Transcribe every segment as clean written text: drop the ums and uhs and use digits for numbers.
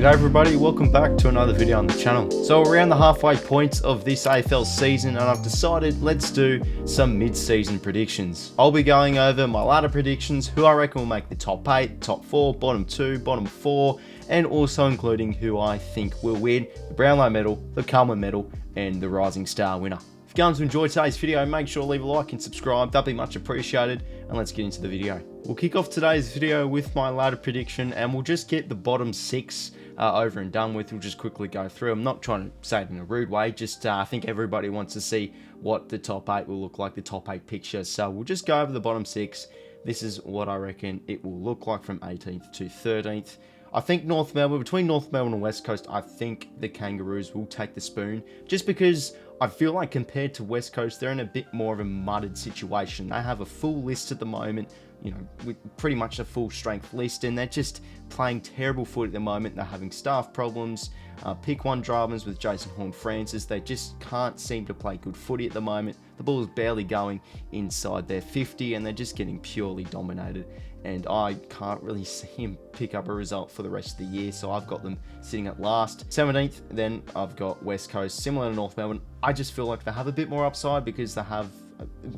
G'day everybody, welcome back to another video on the channel. So we're around the halfway point of this AFL season and I've decided let's do some mid-season predictions. I'll be going over my ladder predictions, who I reckon will make the top 8, top 4, bottom 2, bottom 4, and also including who I think will win the Brownlow Medal, the Coleman Medal, and the Rising Star winner. If you're going to enjoy today's video, make sure to leave a like and subscribe, that'd be much appreciated, and let's get into the video. We'll kick off today's video with my ladder prediction and we'll just get the bottom 6 over and done with. We'll just quickly go through. I'm not trying to say it in a rude way, just I think everybody wants to see what the top 8 will look like, the top 8 picture. So we'll just go over the bottom 6. This is what I reckon it will look like from 18th to 13th. I think North Melbourne, between North Melbourne and West Coast, I think the Kangaroos will take the spoon, just because I feel like compared to West Coast, they're in a bit more of a mudded situation. They have a full list at the moment, you know, with pretty much a full strength list, and they're just playing terrible foot at the moment. They're having staff problems, pick one dramas with Jason Horne-Francis. They just can't seem to play good footy at the moment. The ball is barely going inside their 50 and they're just getting purely dominated. And I can't really see him pick up a result for the rest of the year, so I've got them sitting at last. 17th, then I've got West Coast, similar to North Melbourne. I just feel like they have a bit more upside because they have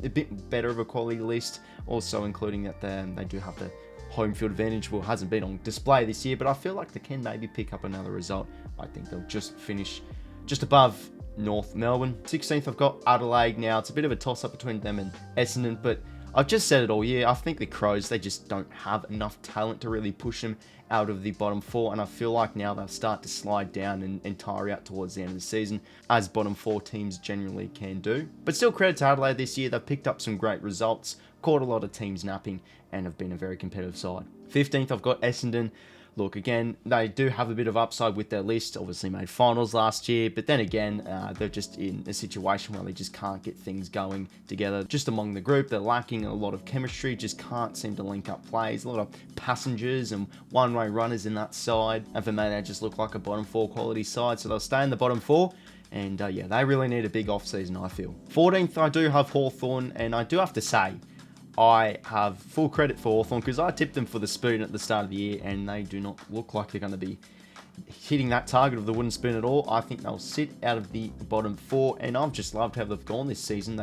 a bit better of a quality list, also including that they do have the home field advantage. Well, hasn't been on display this year, but I feel like they can maybe pick up another result. I think they'll just finish just above North Melbourne. 16th, I've got Adelaide. Now, it's a bit of a toss-up between them and Essendon, but I've just said it all year. I think the Crows, they just don't have enough talent to really push them out of the bottom 4, and I feel like now they'll start to slide down and tire out towards the end of the season, as bottom 4 teams generally can do. But still, credit to Adelaide this year. They've picked up some great results, caught a lot of teams napping, and have been a very competitive side. 15th, I've got Essendon. Look, again, they do have a bit of upside with their list. Obviously made finals last year, but then again, they're just in a situation where they just can't get things going together. Just among the group, they're lacking a lot of chemistry, just can't seem to link up plays. A lot of passengers and one-way runners in that side. And for me, they just look like a bottom 4 quality side, so they'll stay in the bottom 4. And yeah, they really need a big off-season, I feel. 14th, I do have Hawthorn, and I do have to say, I have full credit for Hawthorn because I tipped them for the spoon at the start of the year and they do not look like they're going to be hitting that target of the wooden spoon at all. I think they'll sit out of the bottom 4 and I've just loved how they've gone this season.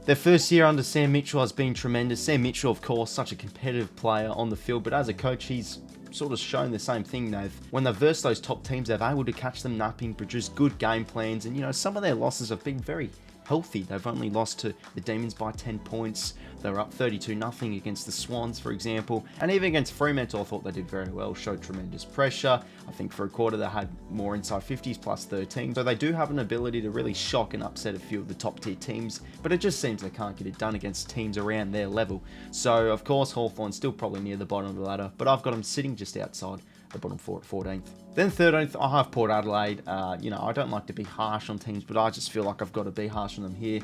Their first year under Sam Mitchell has been tremendous. Sam Mitchell, of course, such a competitive player on the field, but as a coach, he's sort of shown the same thing. When they've versed those top teams, they're able to catch them napping, produce good game plans, and you know, some of their losses have been very healthy. They've only lost to the Demons by 10 points. They were up 32-0 against the Swans, for example. And even against Fremantle, I thought they did very well, showed tremendous pressure. I think for a quarter they had more inside 50s plus 13. So they do have an ability to really shock and upset a few of the top tier teams, but it just seems they can't get it done against teams around their level. So of course Hawthorn's still probably near the bottom of the ladder, but I've got them sitting just outside the bottom 4 at 14th. Then 13th, I have Port Adelaide. You know, I don't like to be harsh on teams, but I just feel like I've got to be harsh on them here.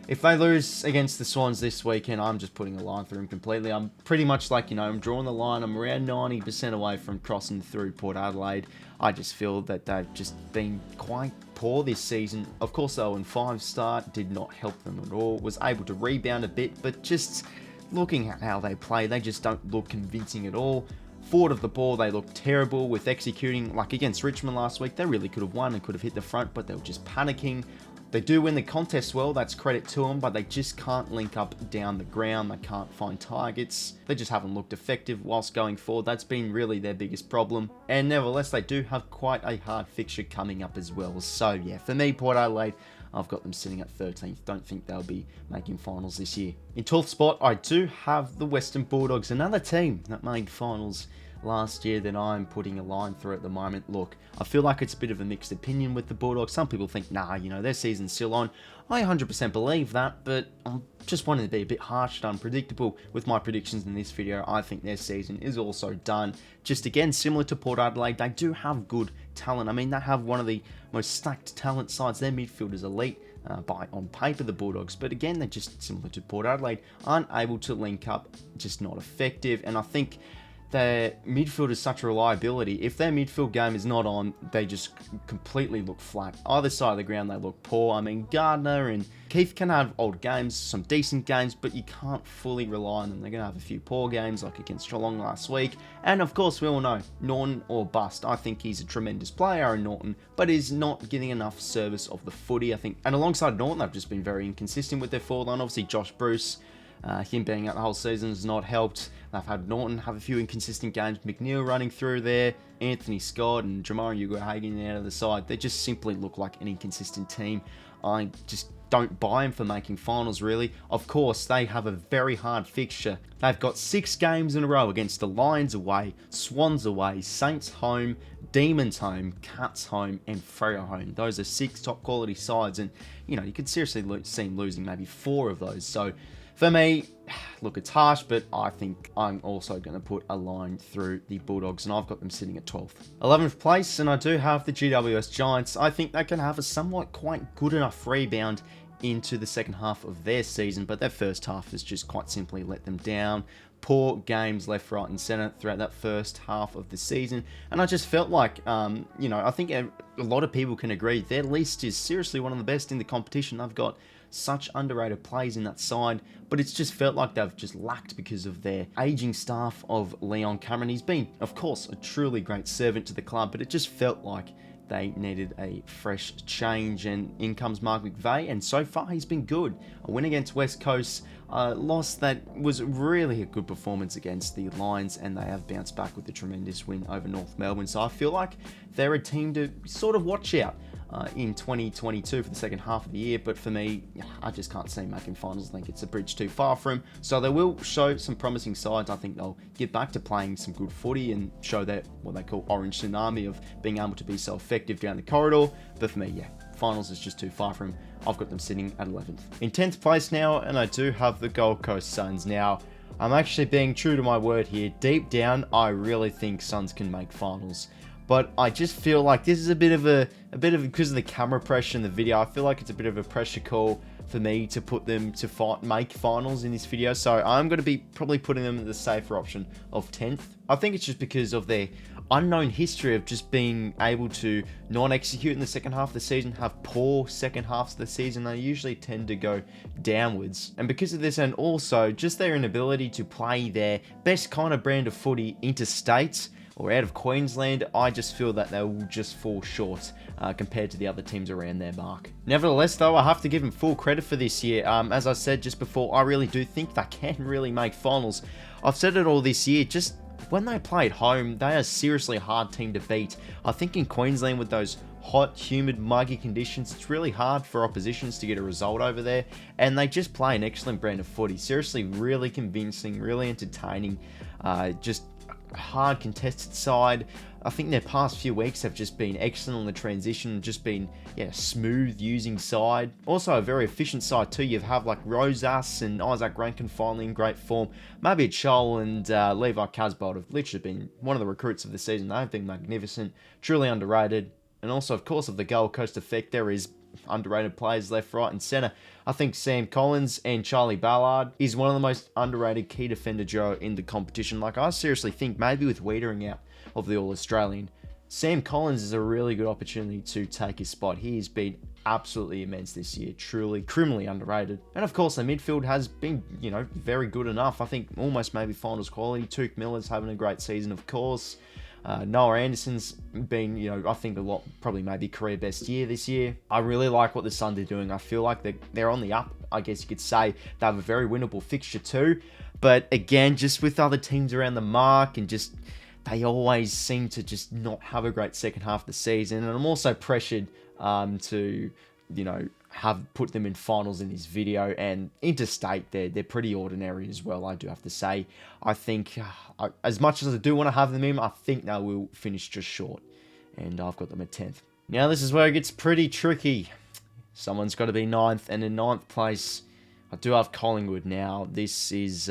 If they lose against the Swans this weekend, I'm just putting a line through them completely. I'm pretty much like, you know, I'm drawing the line. I'm around 90% away from crossing through Port Adelaide. I just feel that they've just been quite poor this season. Of course, they were in 5 start, did not help them at all. Was able to rebound a bit, but just looking at how they play, they just don't look convincing at all. Forward of the ball, they look terrible with executing. Like against Richmond last week, they really could have won and could have hit the front, but they were just panicking. They do win the contest well, that's credit to them, but they just can't link up down the ground. They can't find targets. They just haven't looked effective whilst going forward. That's been really their biggest problem. And nevertheless, they do have quite a hard fixture coming up as well. So yeah, for me, Port Adelaide, I've got them sitting at 13th. Don't think they'll be making finals this year. In 12th spot, I do have the Western Bulldogs, another team that made finals last year that I'm putting a line through at the moment. Look, I feel like it's a bit of a mixed opinion with the Bulldogs. Some people think, nah, you know, their season's still on. I 100% believe that, but I'm just wanting to be a bit harsh and unpredictable with my predictions in this video. I think their season is also done. Just again, similar to Port Adelaide, they do have good talent. I mean, they have one of the most stacked talent sides. Their midfield is elite. On paper, the Bulldogs, but again, they're just similar to Port Adelaide, aren't able to link up, just not effective. And I think their midfield is such a reliability. If their midfield game is not on, they just completely look flat. Either side of the ground, they look poor. I mean, Gardner and Keith can have old games, some decent games, but you can't fully rely on them. They're going to have a few poor games, like against Geelong last week. And of course, we all know, Norton or bust. I think he's a tremendous player in Norton, but is not getting enough service of the footy, I think. And alongside Norton, they've just been very inconsistent with their forward line. Obviously, Josh Bruce, him being out the whole season has not helped. They've had Norton have a few inconsistent games. McNeil running through there. Anthony Scott and 𝗬𝗏𝗏 out of the side. They just simply look like an inconsistent team. I just don't buy them for making finals, really. Of course, they have a very hard fixture. They've got 6 games in a row against the Lions away, Swans away, Saints home, Demons home, Cats home, and Freo home. Those are 6 top quality sides, and you know, you could seriously see them losing maybe 4 of those. So for me, look, it's harsh, but I think I'm also going to put a line through the Bulldogs, and I've got them sitting at 12th. 11th place, and I do have the GWS Giants. I think they can have a somewhat quite good enough rebound into the second half of their season, but their first half has just quite simply let them down. Poor games left, right, and centre throughout that first half of the season, and I just felt like, you know, I think a lot of people can agree their list is seriously one of the best in the competition. They've got such underrated plays in that side, but it's just felt like they've just lacked because of their aging staff of Leon Cameron. He's been, of course, a truly great servant to the club, but it just felt like they needed a fresh change, and in comes Mark McVeigh, and so far he's been good. A win against West Coast, a loss that was really a good performance against the Lions, and they have bounced back with a tremendous win over North Melbourne. So I feel like they're a team to sort of watch out in 2022 for the second half of the year, but for me, I just can't see making finals. I think it's a bridge too far for them. So they will show some promising sides. I think they'll get back to playing some good footy and show that what they call orange tsunami of being able to be so effective down the corridor. But for me, yeah, finals is just too far from them. I've got them sitting at 11th. In 10th place now, and I do have the Gold Coast Suns. Now, I'm actually being true to my word here. Deep down, I really think Suns can make finals. But I just feel like this is a bit of because of the camera pressure in the video, I feel like it's a bit of a pressure call for me to put them to make finals in this video. So I'm going to be probably putting them in the safer option of 10th. I think it's just because of their unknown history of just being able to not execute in the second half of the season, have poor second halves of the season. They usually tend to go downwards. And because of this, and also just their inability to play their best kind of brand of footy interstate or out of Queensland, I just feel that they will just fall short compared to the other teams around their mark. Nevertheless, though, I have to give them full credit for this year. As I said just before, I really do think they can really make finals. I've said it all this year, just when they play at home, they are seriously a hard team to beat. I think in Queensland with those hot, humid, muggy conditions, it's really hard for oppositions to get a result over there, and they just play an excellent brand of footy. Seriously, really convincing, really entertaining, just hard contested side. I think their past few weeks have just been excellent on the transition, just been smooth using side. Also a very efficient side too. You have like Rosas and Isaac Rankin finally in great form. Maybe Chol and 𝗏𝗏𝗏 have literally been one of the recruits of the season. They've been magnificent, truly underrated. And also, of course, of the Gold Coast effect, there is underrated players left, right, and centre. I think Sam Collins and Charlie Ballard is one of the most underrated key defender duo in the competition. Like, I seriously think maybe with Wiedering out of the All-Australian, Sam Collins is a really good opportunity to take his spot. He has been absolutely immense this year, truly criminally underrated. And of course, the midfield has been, very good enough. I think almost maybe finals quality. 𝐼𝐶 𝐿𝐼's having a great season, of course. Noah Anderson's been, I think probably maybe career best year this year. I really like what the Suns are doing. I feel like they're on the up, I guess you could say. They have a very winnable fixture too. But again, just with other teams around the mark and just, they always seem to just not have a great second half of the season. And I'm also pressured to, have put them in finals in this video, and interstate, they're pretty ordinary as well, I do have to say. I think, as much as I do want to have them in, I think they will finish just short, and I've got them at 10th. Now this is where it gets pretty tricky. Someone's got to be 9th, and in 9th place, I do have Collingwood. Now, this is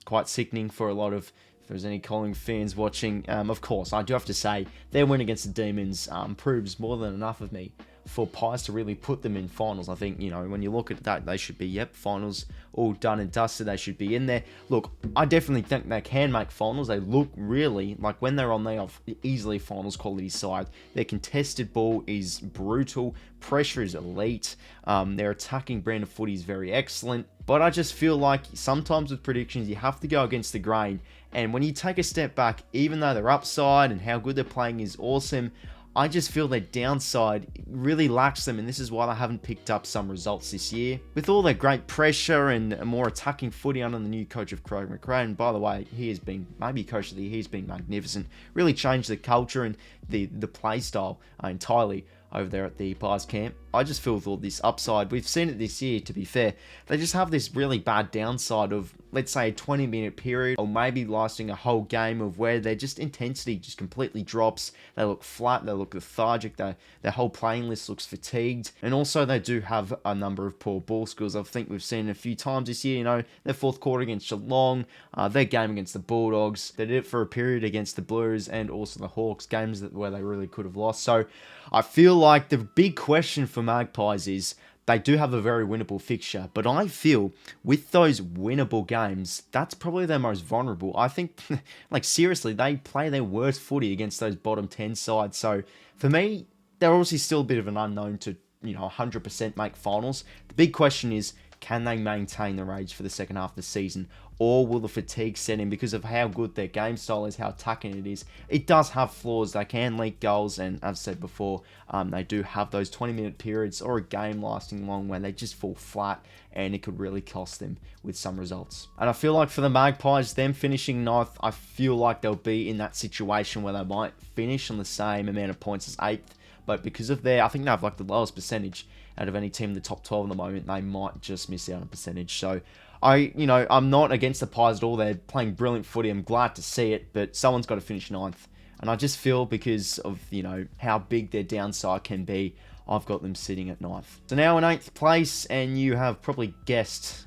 quite sickening for a lot of, if there's any Collingwood fans watching. Of course, I do have to say, their win against the Demons proves more than enough of me for Pies to really put them in finals. I think, you know, when you look at that, they should be, yep, finals all done and dusted. They should be in there. Look, I definitely think they can make finals. They look really, like when they're on, they are easily finals quality side. Their contested ball is brutal. Pressure is elite. Their attacking brand of footy is very excellent. But I just feel like sometimes with predictions, you have to go against the grain. And when you take a step back, even though their upside and how good they're playing is awesome, I just feel their downside really lacks them, and this is why they haven't picked up some results this year. With all their great pressure and a more attacking footy under the new coach of Coleman Medal, and by the way, he has been, maybe coach of the year, he's been magnificent. Really changed the culture and the play style entirely over there at the Pies camp. I just feel with all this upside, we've seen it this year, to be fair, they just have this really bad downside of, let's say, a 20-minute period, or maybe lasting a whole game, of where their just intensity just completely drops. They look flat, they look lethargic, their whole playing list looks fatigued, and also they do have a number of poor ball skills. I think we've seen a few times this year, you know, their fourth quarter against Geelong, their game against the Bulldogs, they did it for a period against the Blues and also the Hawks, games where they really could have lost. So I feel like the big question for Magpies is, they do have a very winnable fixture, but I feel with those winnable games, that's probably their most vulnerable. I think, like seriously, they play their worst footy against those bottom 10 sides. So for me, they're obviously still a bit of an unknown to, you know, 100% make finals. The big question is, can they maintain the rage for the second half of the season, or will the fatigue set in because of how good their game style is, how attacking it is? It does have flaws. They can leak goals, and as I said before, they do have those 20-minute periods or a game lasting long where they just fall flat, and it could really cost them with some results. And I feel like for the Magpies, them finishing ninth, I feel like they'll be in that situation where they might finish on the same amount of points as 8th, but because of I think they have like the lowest percentage out of any team in the top 12 at the moment, they might just miss out on percentage. So I'm not against the Pies at all. They're playing brilliant footy. I'm glad to see it, but someone's got to finish ninth. And I just feel because of, you know, how big their downside can be, I've got them sitting at ninth. So now in 8th place, and you have probably guessed,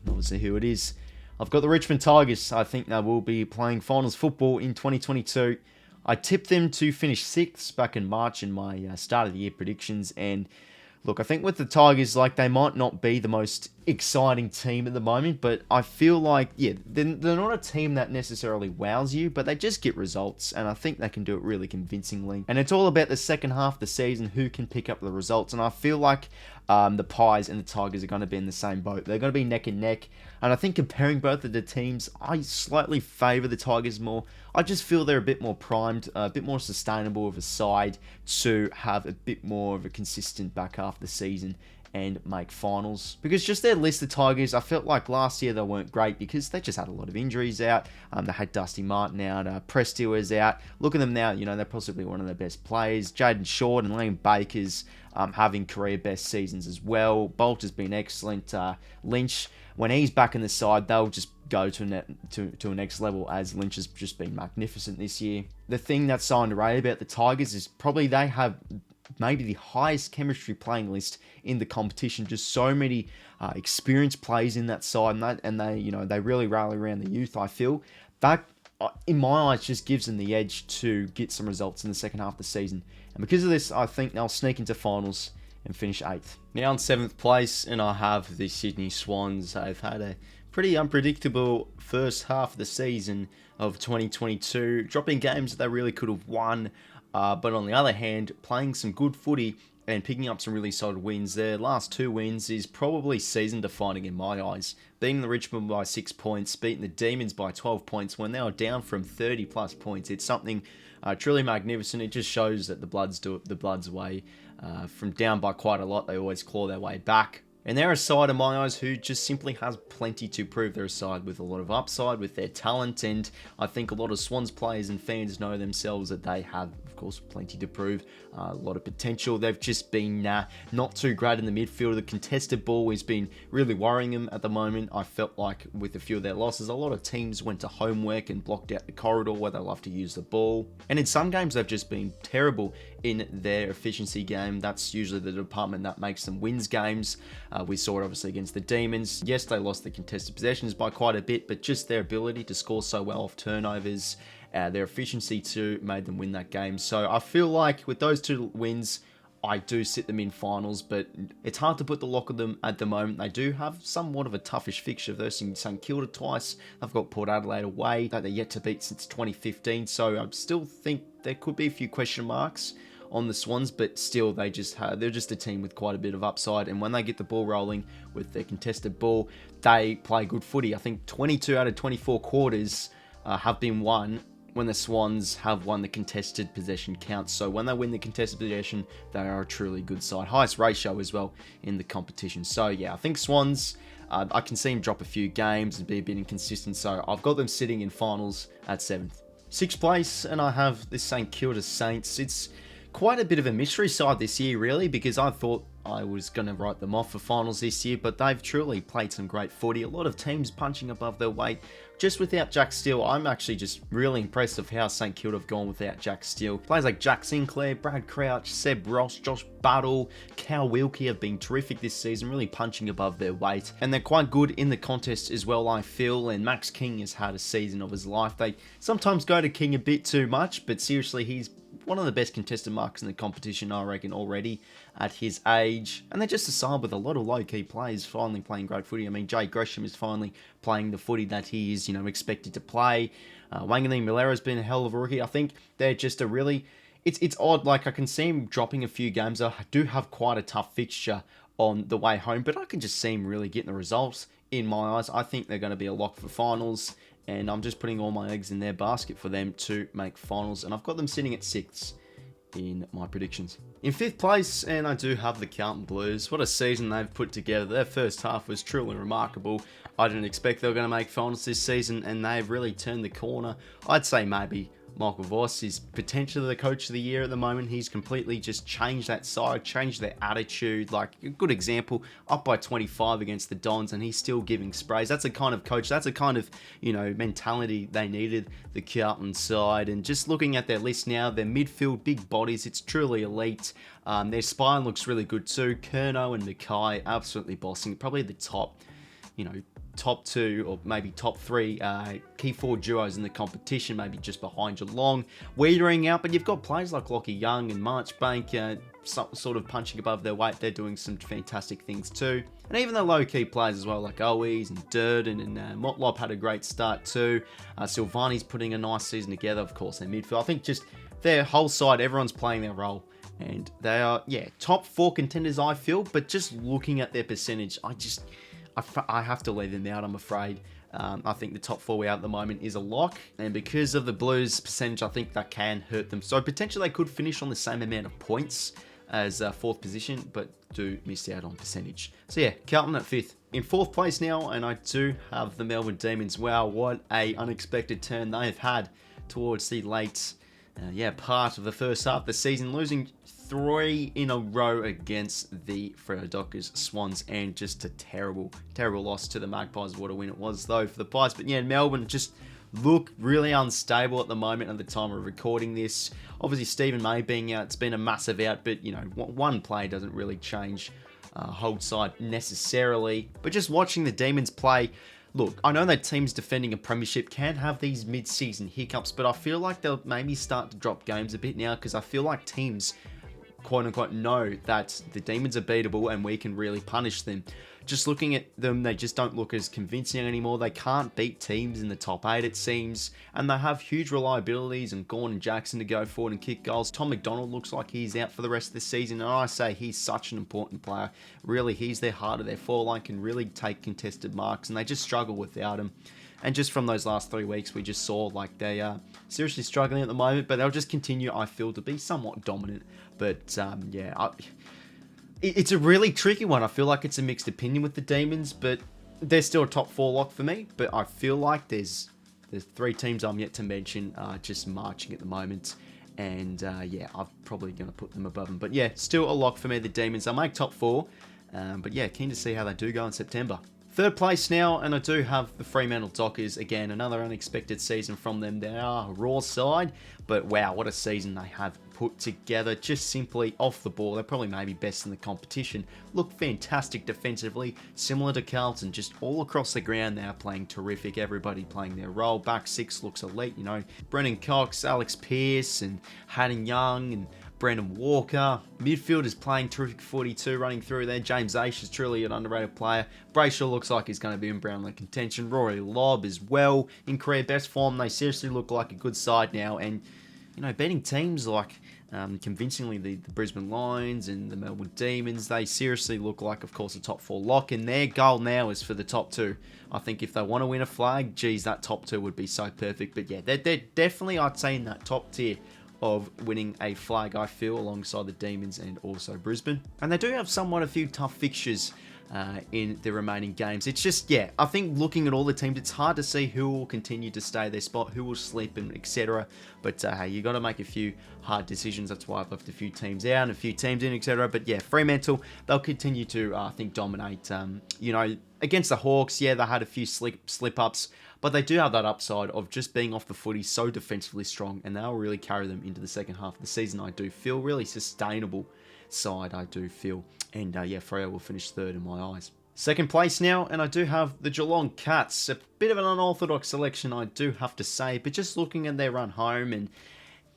obviously, who it is. I've got the Richmond Tigers. I think they will be playing finals football in 2022. I tipped them to finish 6th back in March in my start of the year predictions, and look, I think with the Tigers, like, they might not be the most exciting team at the moment, but I feel like, yeah, they're not a team that necessarily wows you, but they just get results, and I think they can do it really convincingly. And it's all about the second half of the season, who can pick up the results, and I feel like the Pies and the Tigers are going to be in the same boat. They're going to be neck and neck, and I think comparing both of the teams, I slightly favour the Tigers more. I just feel they're a bit more primed, a bit more sustainable of a side to have a bit more of a consistent back half of the season and make finals. Because just their list of Tigers, I felt like last year they weren't great because they just had a lot of injuries out. They had Dusty Martin out, Presti was out. Look at them now, you know, they're possibly one of their best players. Jaden Short and Liam Baker's having career best seasons as well. Bolt has been excellent. Lynch, when he's back in the side, they'll just go to a next level, as Lynch has just been magnificent this year. The thing that's so underrated about the Tigers is probably they have maybe the highest chemistry playing list in the competition. Just so many experienced players in that side, and they really rally around the youth. I feel that, in my eyes, just gives them the edge to get some results in the second half of the season. And because of this, I think they'll sneak into finals and finish 8th. Now in 7th place, and I have the Sydney Swans. They've had a pretty unpredictable first half of the season of 2022, dropping games that they really could have won, but on the other hand, playing some good footy and picking up some really solid wins. Their last 2 wins is probably season defining in my eyes. Beating the Richmond by 6 points, beating the Demons by 12 points when they were down from 30 plus points. It's something truly magnificent. It just shows that the Bloods do it the Bloods way. From down by quite a lot, they always claw their way back. And they're a side in my eyes who just simply has plenty to prove. They're a side with a lot of upside, with their talent, and I think a lot of Swans players and fans know themselves that they have, of course, plenty to prove, a lot of potential. They've just been not too great in the midfield. The contested ball has been really worrying them at the moment. I felt like with a few of their losses, a lot of teams went to homework and blocked out the corridor where they love to use the ball. And in some games, they've just been terrible in their efficiency game. That's usually the department that makes them wins games. We saw it obviously against the Demons. Yes, they lost the contested possessions by quite a bit, but just their ability to score so well off turnovers, their efficiency too, made them win that game. So I feel like with those 2 wins, I do sit them in finals, but it's hard to put the lock of them at the moment. They do have somewhat of a toughish fixture versus St Kilda twice. They've got Port Adelaide away that they're yet to beat since 2015. So I still think there could be a few question marks on the Swans, but still they're just a team with quite a bit of upside. And when they get the ball rolling with their contested ball, they play good footy. I think 22 out of 24 quarters have been won when the Swans have won the contested possession counts. So when they win the contested possession, they are a truly good side. Highest ratio as well in the competition. So yeah, I think Swans, I can see them drop a few games and be a bit inconsistent. So I've got them sitting in finals at 7th. 6th place, and I have the St Kilda Saints. It's quite a bit of a mystery side this year, really, because I thought I was going to write them off for finals this year, but they've truly played some great footy. A lot of teams punching above their weight. Just without Jack Steele, I'm actually just really impressed of how St Kilda have gone without Jack Steele. Players like Jack Sinclair, Brad Crouch, Seb Ross, Josh Buttall, 𝐴𝐿𝐴 𝐿𝐿𝐴 have been terrific this season, really punching above their weight. And they're quite good in the contest as well, I feel. And Max King has had a season of his life. They sometimes go to King a bit too much, but seriously, he's one of the best contested marks in the competition, I reckon, already at his age. And they're just a side with a lot of low-key players finally playing great footy. I mean, Jay Gresham is finally playing the footy that he is, expected to play. 𝐼𝐻𝐻𝐿𝐴 has been a hell of a rookie. I think they're just a really... It's odd. Like, I can see him dropping a few games. I do have quite a tough fixture on the way home, but I can just see him really getting the results in my eyes. I think they're going to be a lock for finals, and I'm just putting all my eggs in their basket for them to make finals, and I've got them sitting at 6th in my predictions. In 5th place, and I do have the Carlton Blues. What a season they've put together. Their first half was truly remarkable. I didn't expect they were going to make finals this season, and they've really turned the corner. I'd say maybe Michael Voss is potentially the coach of the year at the moment. He's completely just changed that side, changed their attitude. Like, a good example, up by 25 against the Dons, and he's still giving sprays. That's the kind of coach, that's the kind of, mentality they needed, the Carlton side. And just looking at their list now, their midfield, big bodies, it's truly elite. Their spine looks really good too. Curnow and 𝐼𝐻𝐿𝐴 absolutely bossing. Probably the top, top 2 or maybe top 3 key forward duos in the competition, maybe just behind Geelong, weedering out. But you've got players like Lachie Young and Marchbank sort of punching above their weight. They're doing some fantastic things too. And even the low-key players as well, like Owies and Durden and Motlop had a great start too. Silvani's putting a nice season together, of course, their midfield. I think just their whole side, everyone's playing their role. And they are, top 4 contenders, I feel. But just looking at their percentage, I have to leave them out, I'm afraid. I think the top 4 we have at the moment is a lock, and because of the Blues percentage, I think that can hurt them. So potentially they could finish on the same amount of points as 4th position, but do miss out on percentage. So yeah, Carlton at 5th. In 4th place now, and I do have the Melbourne Demons. Wow, what a unexpected turn they've had towards the late part of the first half of the season, losing 3 in a row against the Freo Dockers Swans, and just a terrible loss to the Magpies. What a win it was though for the Pies. But yeah, Melbourne just look really unstable at the moment at the time of recording this. Obviously Stephen May being out, it's been a massive out, but one play doesn't really change whole side necessarily. But just watching the Demons play, look, I know that teams defending a premiership can have these mid-season hiccups, but I feel like they'll maybe start to drop games a bit now, because I feel like teams quote-unquote know that the Demons are beatable and we can really punish them. Just looking at them, they just don't look as convincing anymore. They can't beat teams in the top 8, it seems, and they have huge reliabilities and Gawn and Jackson to go forward and kick goals. Tom McDonald looks like he's out for the rest of the season, and I say he's such an important player. Really, he's their heart of their foreline, can really take contested marks, and they just struggle without him. And just from those last 3 weeks, we just saw like they are seriously struggling at the moment, but they'll just continue, I feel, to be somewhat dominant. But it's a really tricky one. I feel like it's a mixed opinion with the Demons, but they're still a top 4 lock for me. But I feel like there's 3 teams I'm yet to mention just marching at the moment. And I'm probably going to put them above them. But yeah, still a lock for me, the Demons. They'll make top 4. But yeah, keen to see how they do go in September. 3rd place now, and I do have the Fremantle Dockers. Again, another unexpected season from them. They are a raw side, but wow, what a season they have put together. Just simply off the ball, they're probably maybe best in the competition. Look fantastic defensively, similar to Carlton, just all across the ground they are playing terrific. Everybody playing their role. Back 6 looks elite, Brennan Cox, Alex Pearce, and Hayden Young, and Brendan Walker. Midfield is playing terrific footy too, running through there. James Aish is truly an underrated player. Brayshaw looks like he's going to be in Brownlow contention. Rory Lobb as well in career best form. They seriously look like a good side now, and you know, beating teams like convincingly the Brisbane Lions and the Melbourne Demons, they seriously look like, of course, a top 4 lock, and their goal now is for the top 2. I think if they want to win a flag, geez, that top 2 would be so perfect. But yeah, they're definitely, I'd say, in that top tier of winning a flag, I feel, alongside the Demons and also Brisbane. And they do have somewhat a few tough fixtures in the remaining games. It's just, yeah, I think looking at all the teams, it's hard to see who will continue to stay their spot, who will slip, and etc. But hey, you got to make a few hard decisions. That's why I've left a few teams out and a few teams in, etc. But yeah, Fremantle, they'll continue to, I think, dominate. You know, against the Hawks, yeah, they had a few slip-ups, but they do have that upside of just being off the footy so defensively strong, and they'll really carry them into the second half of the season, I do feel. Really sustainable side, I do feel. And yeah, Freo will finish 3rd in my eyes. Second place now, and I do have the Geelong Cats. A bit of an unorthodox selection, I do have to say, but just looking at their run home, and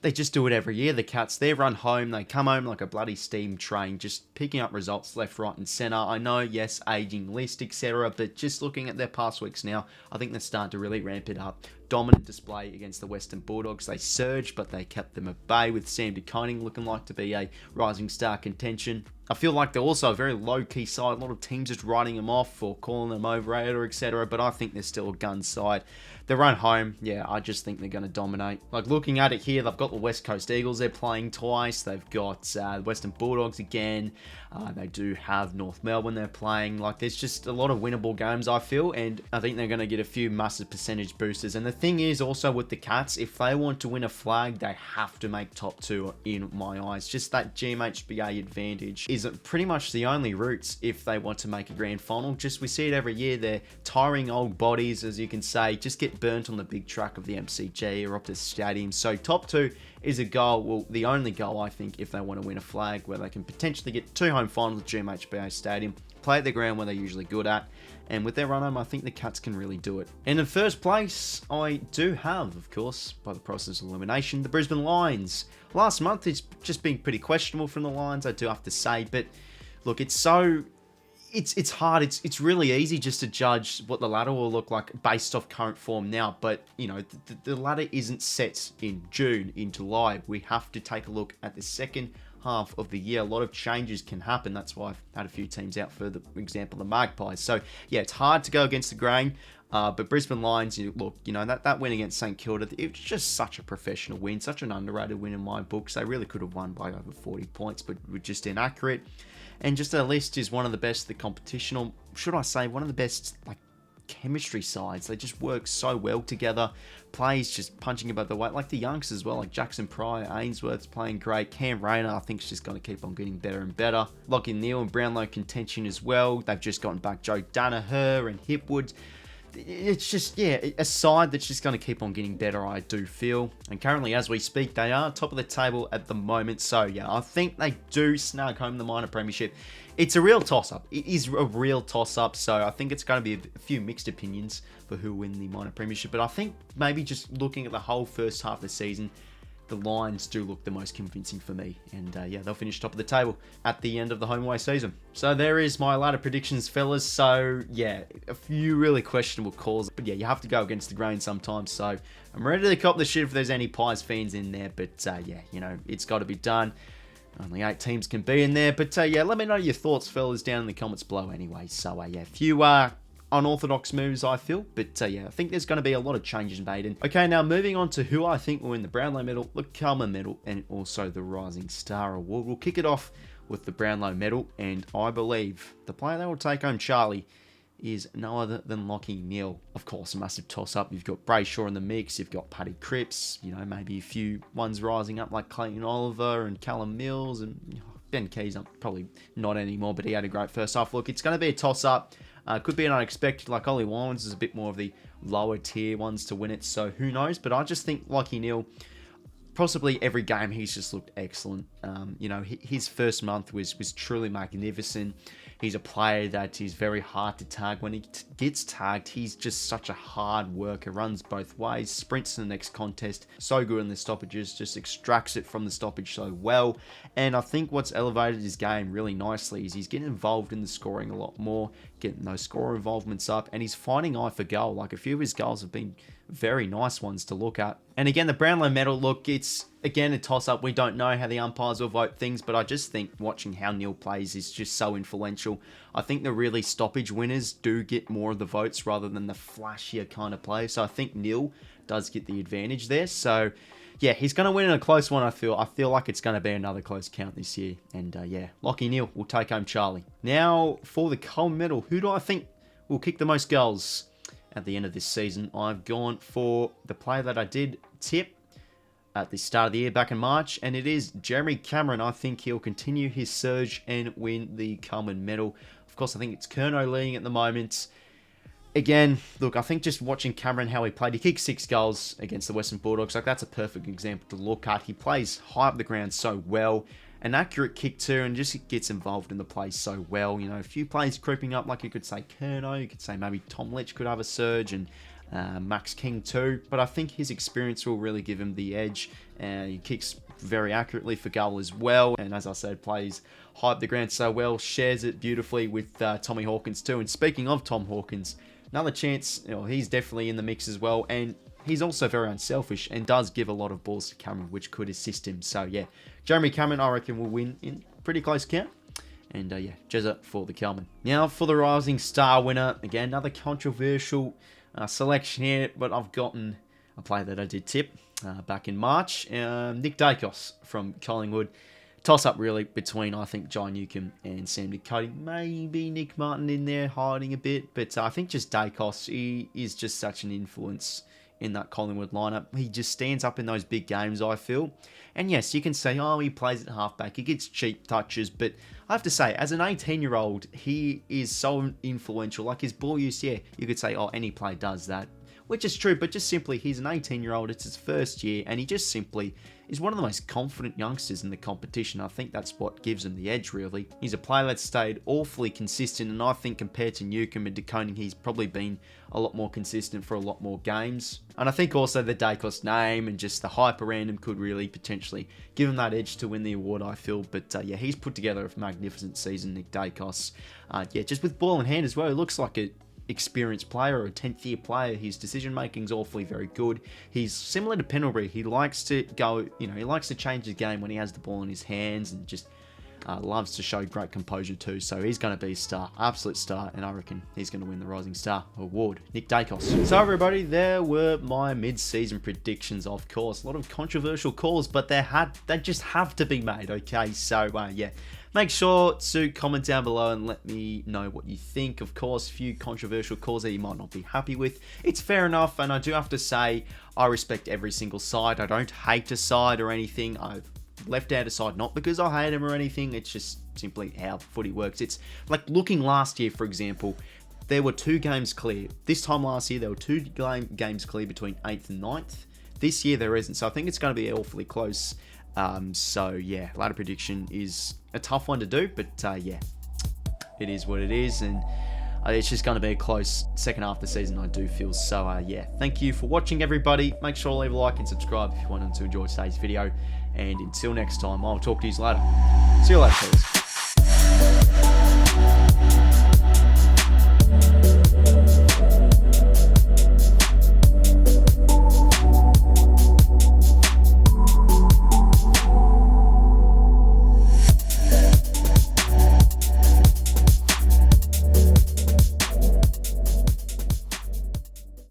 they just do it every year, the Cats. They run home, they come home like a bloody steam train, just picking up results left, right, and centre. I know, yes, aging list, etc., but just looking at their past weeks now, I think they're starting to really ramp it up. Dominant display against the Western Bulldogs. They surged, but they kept them at bay, with Sam 𝐷𝐞 looking like to be a rising star contention. I feel like they're also a very low-key side. A lot of teams just writing them off or calling them overrated or etc. But I think they're still a gun side. They run home. Yeah, I just think they're going to dominate. Like, looking at it here, they've got the West Coast Eagles they're playing twice. They've got the Western Bulldogs again. They do have North Melbourne they're playing. Like, there's just a lot of winnable games, I feel. And I think they're going to get a few massive percentage boosters. And the thing is also with the Cats, if they want to win a flag, they have to make top 2 in my eyes. Just that 𝐓𝐴 advantage is pretty much the only routes if they want to make a grand final. Just, we see it every year. They're tiring old bodies, as you can say, just get burnt on the big track of the MCG or Optus Stadium. So top 2 is a goal, well, the only goal, I think, if they want to win a flag, where they can potentially get 2 home finals at 𝐓𝐴 Stadium, play at the ground where they're usually good at, and with their run home, I think the Cats can really do it. And in first place, I do have, of course, by the process of elimination, the Brisbane Lions. Last month, it's just been pretty questionable from the Lions, I do have to say, but look, it's hard. It's really easy just to judge what the ladder will look like based off current form now. But, you know, the ladder isn't set in June, in July. We have to take a look at the second half of the year. A lot of changes can happen. That's why I've had a few teams out, for the example, the Magpies. So, yeah, it's hard to go against the grain. But Brisbane Lions, look, you know, that win against St Kilda, it was just such a professional win, such an underrated win in my books. They really could have won by over 40 points, but were just inaccurate. And just their list is one of the best, the competition, or should I say, one of the best, like, chemistry sides. They just work so well together. Plays just punching above the weight, like the youngsters as well, like Jackson Pryor, Ainsworth's playing great. Cam Rayner, I think, is just going to keep on getting better and better. Lachie Neale and Brownlow contention as well. They've just gotten back Joe Danaher and Hipwood. It's just, yeah, a side that's just going to keep on getting better, I do feel. And currently, as we speak, they are top of the table at the moment. So, yeah, I think they do snag home the minor premiership. It's a real toss-up. It is a real toss-up. So, I think it's going to be a few mixed opinions for who win the minor premiership. But I think maybe just looking at the whole first half of the season, the Lions do look the most convincing for me. And yeah, they'll finish top of the table at the end of the home away season. So there is my ladder predictions, fellas. So yeah, a few really questionable calls. But yeah, you have to go against the grain sometimes. So I'm ready to cop the shit if there's any Pies fans in there. But yeah, you know, it's got to be done. Only 8 teams can be in there. But yeah, let me know your thoughts, fellas, down in the comments below anyway. So yeah, a few unorthodox moves, I feel, but yeah, I think there's going to be a lot of changes made. And okay, now moving on to who I think will win the Brownlow Medal, the Coleman Medal, and also the Rising Star Award. We'll kick it off with the Brownlow Medal, and I believe the player that will take home Charlie is no other than Lachie Neale. Of course, a massive toss-up. You've got Brayshaw in the mix, you've got Paddy Cripps, you know, maybe a few ones rising up like Clayton Oliver and Callum Mills, and Ben Keys, probably not anymore, but he had a great first half. Look, it's going to be a toss-up. Could be an unexpected, like Ollie Wines is a bit more of the lower tier ones to win it, so who knows? But I just think Lachie Neale, possibly every game, he's just looked excellent. You know, his first month was truly magnificent. He's a player that is very hard to tag. When he gets tagged, he's just such a hard worker, runs both ways, sprints to the next contest, so good in the stoppages, just extracts it from the stoppage so well. And I think what's elevated his game really nicely is he's getting involved in the scoring a lot more, getting those score involvements up, and he's finding eye for goal. Like, a few of his goals have been very nice ones to look at. And again, the Brownlow Medal, look, it's again a toss-up. We don't know how the umpires will vote things, but I just think watching how 𝐼𝐻 plays is just so influential. I think the really stoppage winners do get more of the votes rather than the flashier kind of play. So I think 𝐼𝐻 does get the advantage there. So yeah, he's going to win in a close one, I feel. I feel like it's going to be another close count this year. And yeah, lucky 𝐼𝐻 will take home Charlie. Now, for the Coleman Medal, who do I think will kick the most goals at the end of this season? I've gone for the player that I did tip at the start of the year back in March, and it is Jeremy Cameron. I think he'll continue his surge and win the Coleman Medal. Of course, I think it's 𝐵𝐚 leading at the moment. Again, look, I think just watching Cameron, how he played, he kicked 6 goals against the Western Bulldogs. Like, that's a perfect example to look at. He plays high up the ground so well. An accurate kick too, and just gets involved in the play so well. You know, a few plays creeping up, like you could say 𝐵𝐚, you could say maybe Tom Leach could have a surge, and Max King too. But I think his experience will really give him the edge. He kicks very accurately for goal as well, and as I said, plays high up the ground so well, shares it beautifully with Tommy Hawkins too. And speaking of Tom Hawkins, another chance, you know, he's definitely in the mix as well, and he's also very unselfish and does give a lot of balls to Cameron, which could assist him. So yeah, Jeremy Cameron, I reckon, will win in pretty close count. And yeah, 𝐵𝐻𝐻 for the Coleman. Now for the Rising Star winner, again, another controversial selection here, but I've gotten a player that I did tip back in March, Nick Daicos from Collingwood. Toss up really between, I think, Jai Newcombe and Sam Nicody. Maybe Nick Martin in there hiding a bit, but I think just Daicos, he is just such an influence in that Collingwood lineup. He just stands up in those big games, I feel. And yes, you can say, oh, he plays at halfback, he gets cheap touches, but I have to say, as an 18-year-old, he is so influential. Like, his ball use, yeah, you could say, oh, any player does that, which is true, but just simply, he's an 18-year-old, it's his first year, and he just simply is one of the most confident youngsters in the competition. I think that's what gives him the edge, really. He's a player that's stayed awfully consistent, and I think compared to Newcombe and De Koning, he's probably been a lot more consistent for a lot more games. And I think also the Daicos name and just the hype around him could really potentially give him that edge to win the award, I feel. But yeah, he's put together a magnificent season, Nick Daicos. Yeah, just with ball in hand as well, he looks like a experienced player or a 10th year player. His decision making's awfully very good. He's similar to Pendlebury. He likes to go, you know, he likes to change his game when he has the ball in his hands, and just loves to show great composure too. So he's going to be a star, absolute star, and I reckon he's going to win the Rising Star award. Nick Daicos. So everybody, there were my mid-season predictions. Of course, a lot of controversial calls, but they just have to be made. Okay, so yeah. Make sure to comment down below and let me know what you think. Of course, a few controversial calls that you might not be happy with. It's fair enough, and I do have to say, I respect every single side. I don't hate a side or anything. I've left out a side not because I hate them or anything. It's just simply how footy works. It's like looking last year, for example, there were 2 games clear. This time last year, there were 2 games clear between 8th and 9th. This year, there isn't. So I think it's going to be awfully close. So yeah, ladder prediction is a tough one to do, but yeah, it is what it is, and it's just going to be a close second half of the season, I do feel. So yeah, thank you for watching, everybody. Make sure to leave a like and subscribe if you wanted to enjoy today's video, and until next time, I'll talk to you later. See you later, fellas.